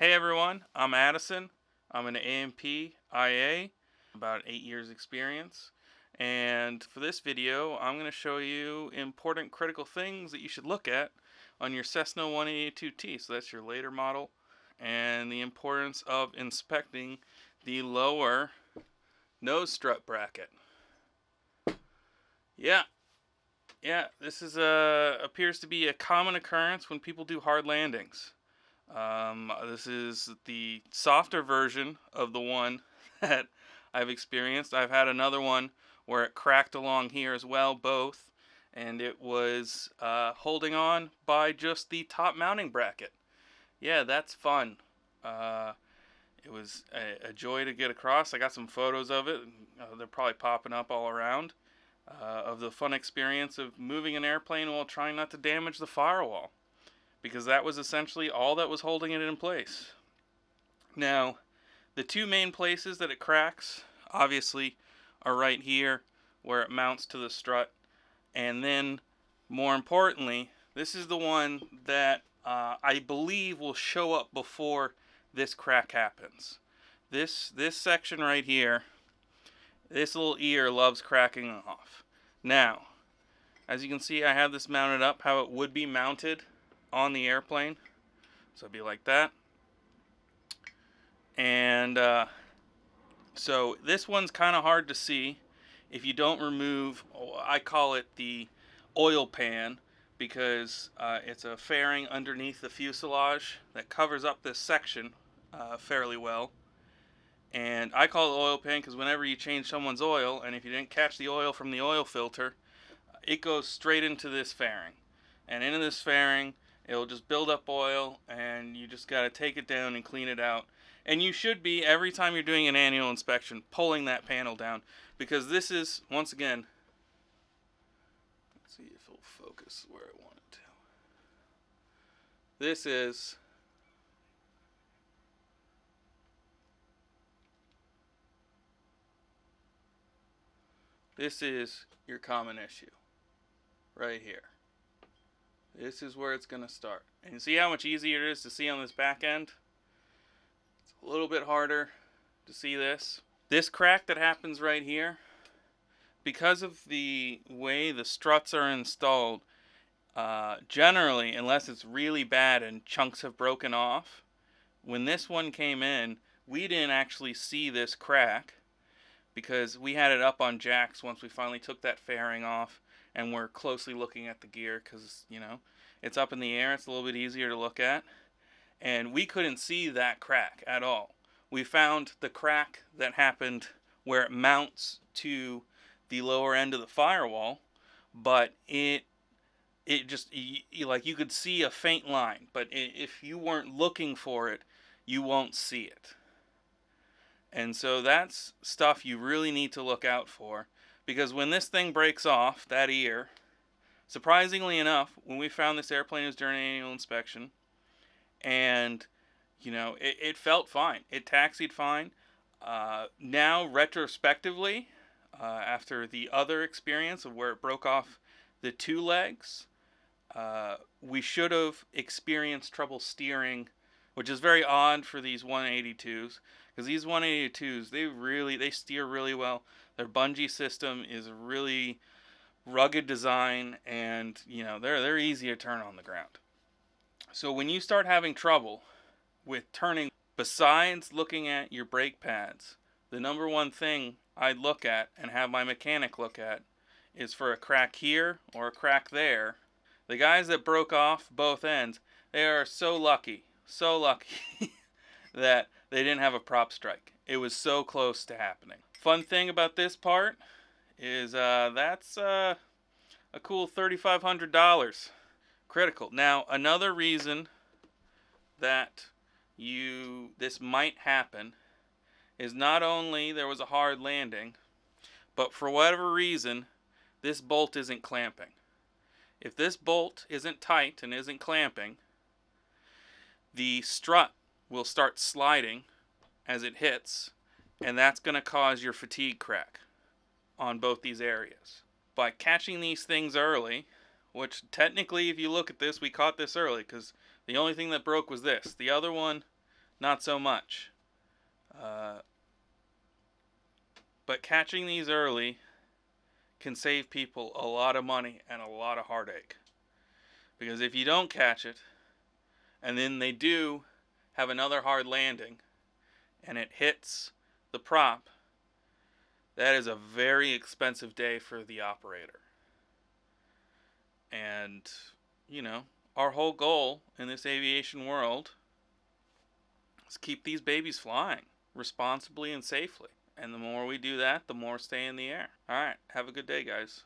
Hey everyone, I'm Addison. I'm an A.M.P. IA, about 8 years experience. And for this video, I'm going to show you important critical things that you should look at on your Cessna 182T. So that's your later model. And the importance of inspecting the lower nose strut bracket. Yeah, this is appears to be a common occurrence when people do hard landings. This is the softer version of the one that I've experienced. I've had another one where it cracked along here as well, both, and it was holding on by just the top mounting bracket. Yeah, that's fun. Uh, it was a joy to get across. I got some photos of it. They're probably popping up all around. Of the fun experience of moving an airplane while trying not to damage the firewall, because that was essentially all that was holding it in place. Now, the two main places that it cracks, obviously, are right here where it mounts to the strut, and then, more importantly, this is the one that I believe will show up before this crack happens. This section right here, this little ear loves cracking off. Now, as you can see, I have this mounted up how it would be mounted on the airplane. So it'd be like that. And so this one's kind of hard to see if you don't remove, I call it the oil pan, because it's a fairing underneath the fuselage that covers up this section fairly well. And I call it oil pan because whenever you change someone's oil, and if you didn't catch the oil from the oil filter, it goes straight into this fairing. And into this fairing, it'll just build up oil, and you just got to take it down and clean it out. And you should be, every time you're doing an annual inspection, pulling that panel down, because this is, once again, let's see if it'll focus where I want it to. This is your common issue right here. This is where it's going to start. And you see how much easier it is to see on this back end? It's a little bit harder to see this. This crack that happens right here, because of the way the struts are installed, generally, unless it's really bad and chunks have broken off, when this one came in, we didn't actually see this crack because we had it up on jacks once we finally took that fairing off, and we're closely looking at the gear because, you know, it's up in the air. It's a little bit easier to look at. And we couldn't see that crack at all. We found the crack that happened where it mounts to the lower end of the firewall, but it just, like, you could see a faint line, but if you weren't looking for it, you won't see it. And so that's stuff you really need to look out for, because when this thing breaks off, that ear, surprisingly enough, when we found this airplane, it was during an annual inspection, and, you know, it felt fine. It taxied fine. Now, retrospectively, after the other experience of where it broke off the two legs, we should have experienced trouble steering, which is very odd for these 182s, because these 182s, they steer really well. Their bungee system is a really rugged design, and, you know, they're easy to turn on the ground. So when you start having trouble with turning, besides looking at your brake pads, the number one thing I'd look at and have my mechanic look at is for a crack here or a crack there. The guys that broke off both ends, they are so lucky that they didn't have a prop strike. It was so close to happening. Fun thing about this part is that's a cool $3,500. Critical. Now, another reason that this might happen is not only there was a hard landing, but for whatever reason, this bolt isn't clamping. If this bolt isn't tight and isn't clamping, the strut will start sliding as it hits, and that's going to cause your fatigue crack on both these areas. By catching these things early, which technically, if you look at this, we caught this early because the only thing that broke was this. The other one, not so much. But catching these early can save people a lot of money and a lot of heartache. Because if you don't catch it, and then they do have another hard landing, and it hits the prop, that is a very expensive day for the operator. And, you know, our whole goal in this aviation world is keep these babies flying responsibly and safely. And the more we do that, the more stay in the air. All right, have a good day, guys.